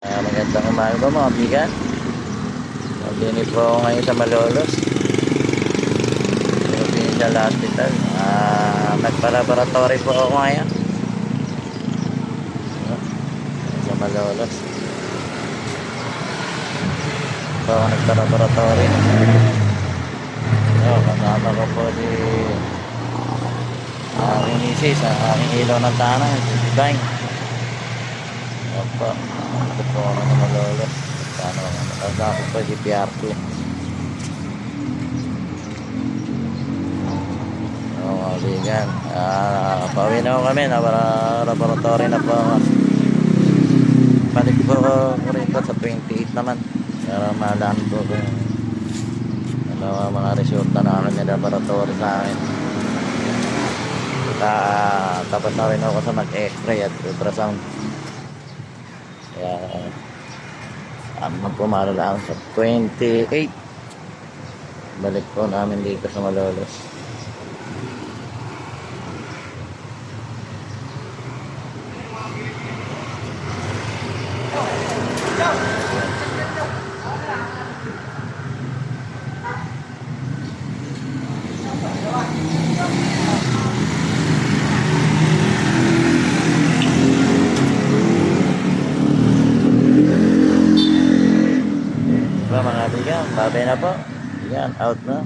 Magandang umaga mga bigan. Mabini po ako ngayon sa Malolos Provincial Hospital. Nagpa-laboratory po ako ngayon sa Malolos. So nagpa-laboratory. Kasama ko po si aking misis, aking ilaw ng tanang, si Bang. Opo, ito po ako ng Malolos. Kasama ko po si PRP. Kaibigan, pauwi na ako kami na para laboratory na po. Balik po ko rin po sa 28 naman para malaman po kung ano mga resulta namin ng laboratory sa akin. Tapos na rin ako sa mag-x-ray at ultrasound. Kaya po malalaan sa 28. Balik po namin dito sa Malolos. Mga kaibigan, babay na po. Yan, out na.